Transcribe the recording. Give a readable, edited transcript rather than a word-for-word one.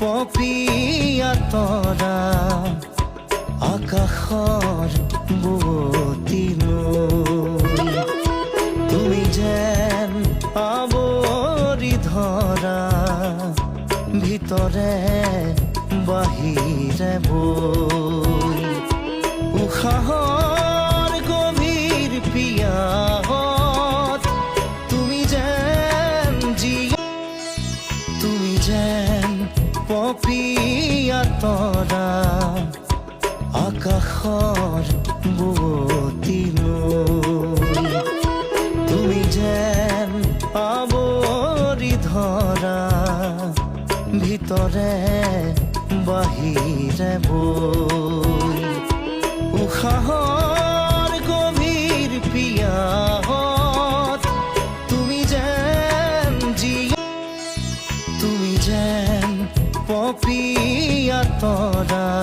পপিয়া তৰা আকাশৰ বুৱতী নৈ তুমি যেন আৱৰি ধৰা ভিতৰে বাহিৰে বৈ উশাহৰ গভীৰ পিয়াহত তুমি যেন তুমি যেন পপিয়া তৰা আকাশৰ বুৱতী নৈ তুমি যেন আৱৰি ধৰা ভিতৰে বাহিৰে বৈ উশাহৰ গভীৰ পিয়াহত তুমি যেন তুমি যেন পপিয়া তৰা